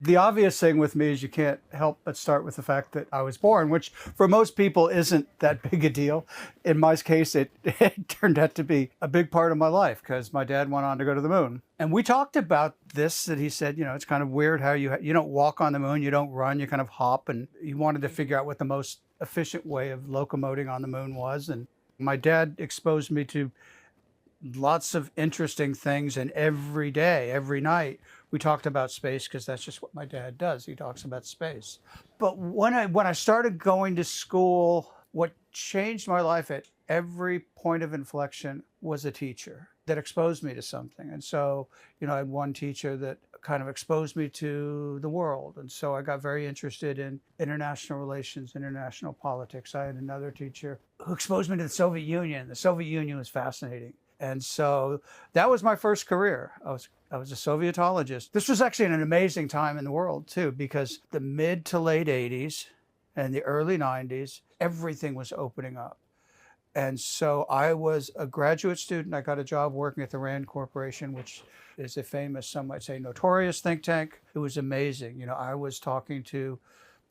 The obvious thing with me is you can't help but start with the fact that I was born, which for most people isn't that big a deal. In my case, it turned out to be a big part of my life because my dad went on to go to the moon. And we talked about this, that he said, it's kind of weird how you don't walk on the moon, you don't run, you kind of hop. And he wanted to figure out what the most efficient way of locomoting on the moon was. And my dad exposed me to lots of interesting things, and every day, every night, we talked about space because that's just what my dad does. He talks about space. But when I started going to school, what changed my life at every point of inflection was a teacher that exposed me to something. And so, I had one teacher that kind of exposed me to the world. And so I got very interested in international relations, international politics. I had another teacher who exposed me to the Soviet Union. The Soviet Union was fascinating. And so that was my first career. I was a Sovietologist. This was actually an amazing time in the world too, because the mid to late 80s and the early 90s, everything was opening up. And so I was a graduate student. I got a job working at the Rand Corporation, which is a famous, some might say notorious think tank. It was amazing. I was talking to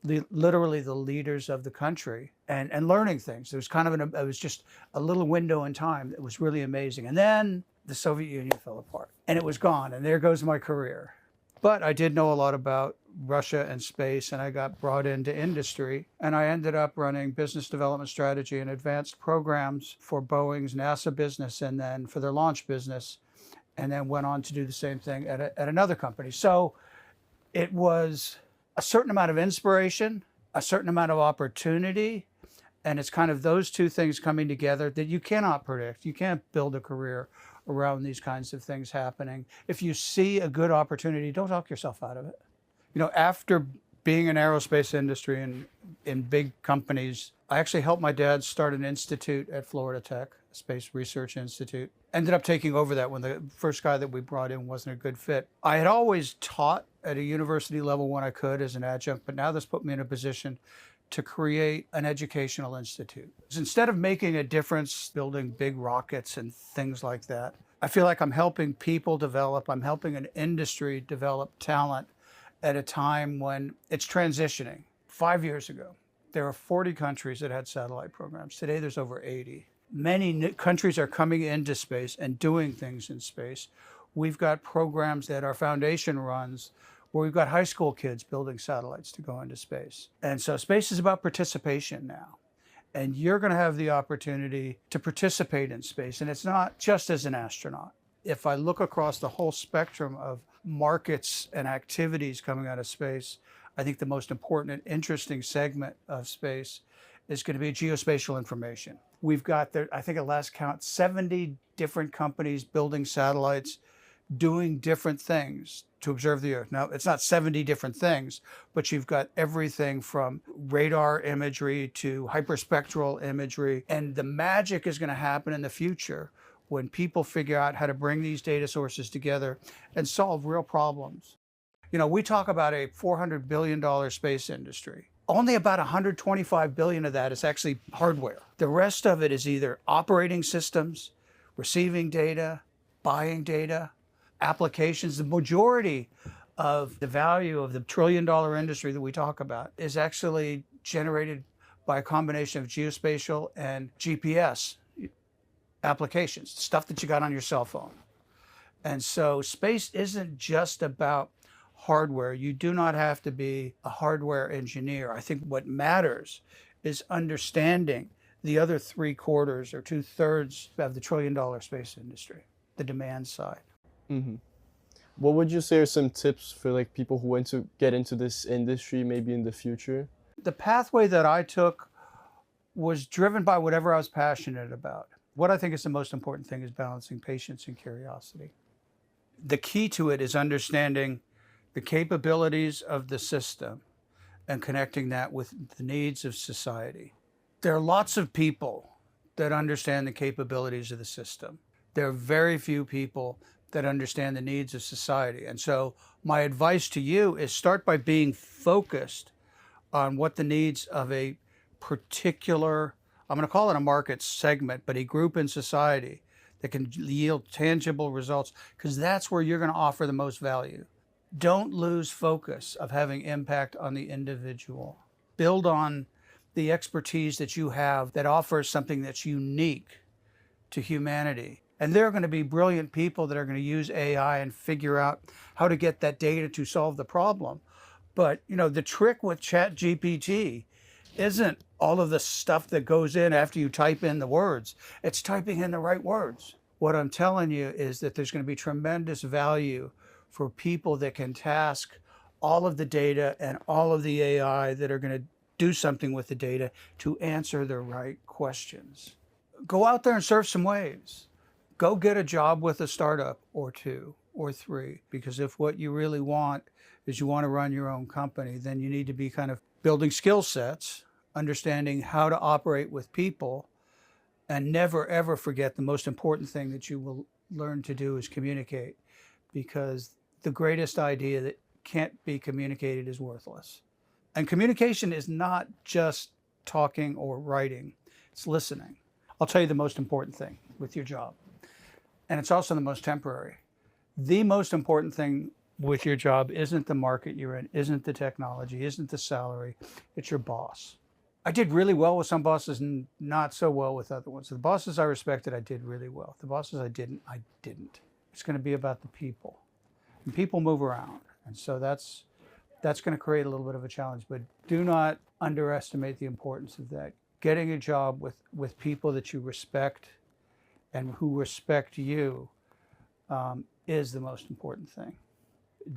literally the leaders of the country and learning things. It was it was just a little window in time that was really amazing. And then the Soviet Union fell apart and it was gone. And there goes my career. But I did know a lot about Russia and space, and I got brought into industry, and I ended up running business development strategy and advanced programs for Boeing's NASA business and then for their launch business, and then went on to do the same thing at another company. So it was a certain amount of inspiration, a certain amount of opportunity, and it's kind of those two things coming together that you cannot predict. You can't build a career around these kinds of things happening. If you see a good opportunity, don't talk yourself out of it. After being in aerospace industry and in big companies, I actually helped my dad start an institute at Florida Tech, a space research institute. Ended up taking over that when the first guy that we brought in wasn't a good fit. I had always taught at a university level when I could as an adjunct, but now this put me in a position to create an educational institute. Instead of making a difference, building big rockets and things like that, I feel like I'm helping people develop, I'm helping an industry develop talent at a time when it's transitioning. 5 years ago, there were 40 countries that had satellite programs. Today, there's over 80. Many countries are coming into space and doing things in space. We've got programs that our foundation runs where we've got high school kids building satellites to go into space. And so space is about participation now. And you're going to have the opportunity to participate in space. And it's not just as an astronaut. If I look across the whole spectrum of markets and activities coming out of space, I think the most important and interesting segment of space is going to be geospatial information. We've got, I think at last count, 70 different companies building satellites, doing different things to observe the Earth. Now, it's not 70 different things, but you've got everything from radar imagery to hyperspectral imagery. And the magic is going to happen in the future when people figure out how to bring these data sources together and solve real problems. We talk about a $400 billion space industry. Only about 125 billion of that is actually hardware. The rest of it is either operating systems, receiving data, buying data, applications. The majority of the value of the trillion-dollar industry that we talk about is actually generated by a combination of geospatial and GPS applications, stuff that you got on your cell phone. And so space isn't just about hardware. You do not have to be a hardware engineer. I think what matters is understanding the other 3/4 or 2/3 of the trillion-dollar space industry, the demand side. Mm-hmm. What would you say are some tips for people who want to get into this industry maybe in the future? The pathway that I took was driven by whatever I was passionate about. What I think is the most important thing is balancing patience and curiosity. The key to it is understanding the capabilities of the system and connecting that with the needs of society. There are lots of people that understand the capabilities of the system. There are very few people that understand the needs of society. And so my advice to you is start by being focused on what the needs of a particular, I'm going to call it a market segment, but a group in society that can yield tangible results, because that's where you're going to offer the most value. Don't lose focus of having impact on the individual. Build on the expertise that you have that offers something that's unique to humanity. And there are going to be brilliant people that are going to use AI and figure out how to get that data to solve the problem. But, the trick with ChatGPT isn't all of the stuff that goes in after you type in the words. It's typing in the right words. What I'm telling you is that there's going to be tremendous value for people that can task all of the data and all of the AI that are going to do something with the data to answer the right questions. Go out there and surf some waves. Go get a job with a startup or two or three, because if what you really want is you want to run your own company, then you need to be kind of building skill sets, understanding how to operate with people, and never, ever forget the most important thing that you will learn to do is communicate, because the greatest idea that can't be communicated is worthless. And communication is not just talking or writing, it's listening. I'll tell you the most important thing with your job, and it's also the most temporary. The most important thing with your job isn't the market you're in, isn't the technology, isn't the salary, it's your boss. I did really well with some bosses and not so well with other ones. The bosses I respected, I did really well. The bosses I didn't. It's going to be about the people. And people move around. And so that's going to create a little bit of a challenge. But do not underestimate the importance of that. Getting a job with people that you respect and who respect you is the most important thing.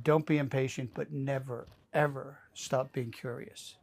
Don't be impatient, but never, ever stop being curious.